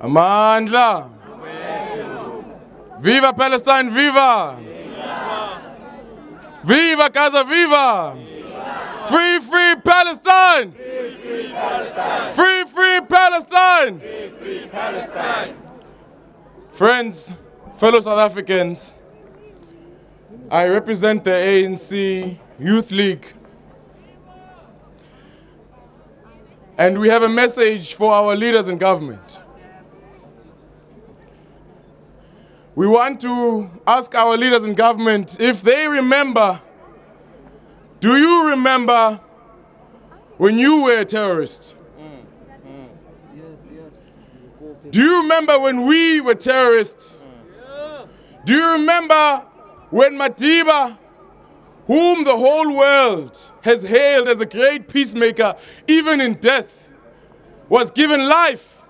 Amandla. Viva Palestine, viva! Viva Gaza, viva! Free, free Palestine! Free, free Palestine! Free, free Palestine! Free, free Palestine! Friends, fellow South Africans, I represent the ANC Youth League. And we have a message for our leaders in government. We want to ask our leaders in government if they remember, do you remember when you were a terrorist? Do you remember when we were terrorists? Do you remember when Madiba, whom the whole world has hailed as a great peacemaker, even in death, was given life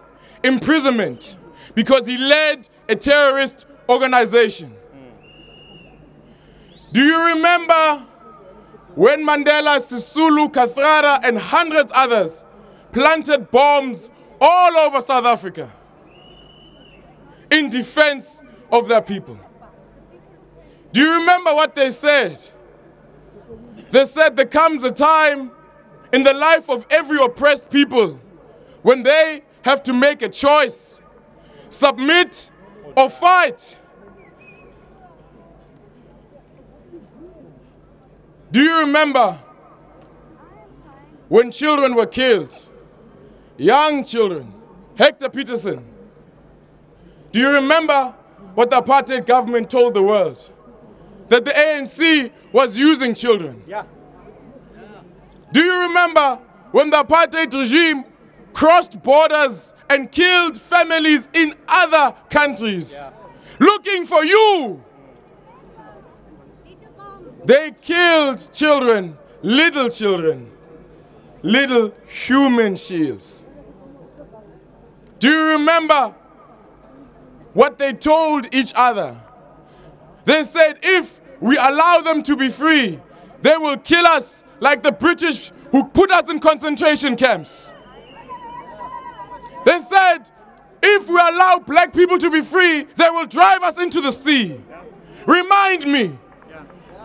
imprisonment because he led a terrorist organization? Do you remember when Mandela, Sisulu, Kathrada, and hundreds others planted bombs all over South Africa in defense of their people? Do you remember what they said? They said there comes a time in the life of every oppressed people when they have to make a choice, submit or fight. Do you remember when children were killed? Young children, Hector Peterson. Do you remember what the apartheid government told the world? That the ANC was using children. Yeah. Do you remember when the apartheid regime crossed borders and killed families in other countries, looking for you? They killed children, little human shields. Do you remember what they told each other? They said, if we allow them to be free, they will kill us like the British who put us in concentration camps. They said, if we allow black people to be free, they will drive us into the sea. Remind me,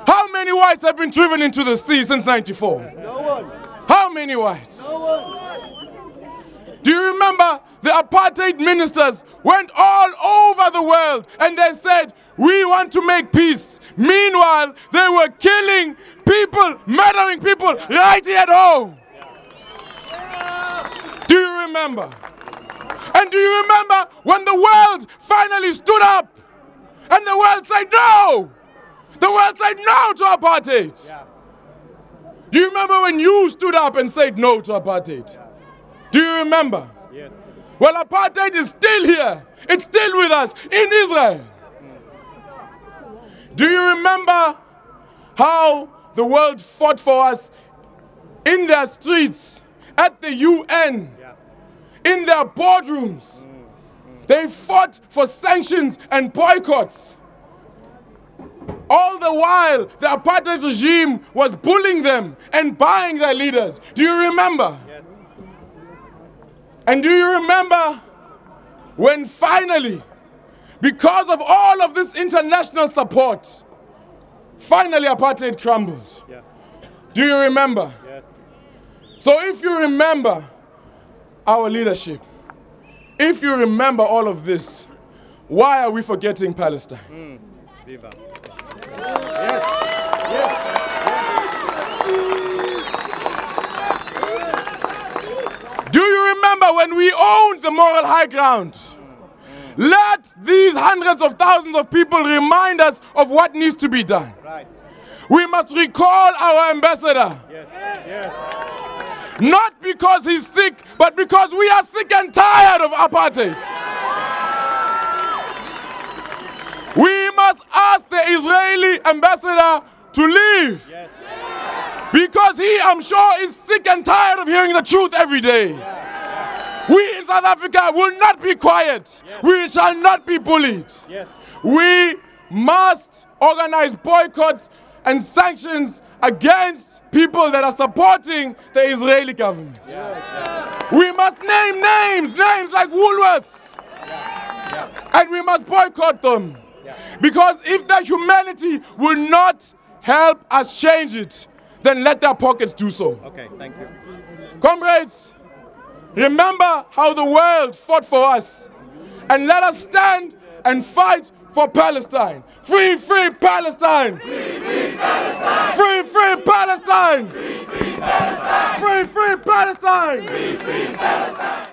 how many whites have been driven into the sea since '94? No one. How many whites? No one. Do you remember the apartheid ministers went all over the world and they said, we want to make peace. Meanwhile, they were killing people, murdering people right here at home. Do you remember? And do you remember when the world finally stood up and the world said no? The world said no to apartheid. Yeah. Do you remember when you stood up and said no to apartheid? Yeah. Do you remember? Yes. Well, apartheid is still here. It's still with us in Israel. Do you remember how the world fought for us in their streets, at the UN, in their boardrooms? They fought for sanctions and boycotts. All the while, the apartheid regime was bullying them and buying their leaders. Do you remember? Yes. And do you remember when finally, because of all of this international support, finally apartheid crumbled? Yeah. Do you remember? Yes. So if you remember our leadership, if you remember all of this, why are we forgetting Palestine? Viva. Yes. Yes. Do you remember when we owned the moral high ground? Let these hundreds of thousands of people remind us of what needs to be done. Right. We must recall our ambassador. Yes. Yes. Not because he's sick, but because we are sick and tired of apartheid. We must ask the Israeli ambassador to leave. Yes. Because he, I'm sure, is sick and tired of hearing the truth every day. We in South Africa will not be quiet. Yes. We shall not be bullied. Yes. We must organize boycotts and sanctions against people that are supporting the Israeli government. Yes. We must name names like Woolworths, And we must boycott them. Because if their humanity will not help us change it, then let their pockets do so. Okay, thank you. Comrades, remember how the world fought for us. And let us stand and fight for Palestine. Free, free Palestine! Free, free Palestine! Free, free Palestine! Free, free Palestine! Free, free Palestine! Free, free Palestine!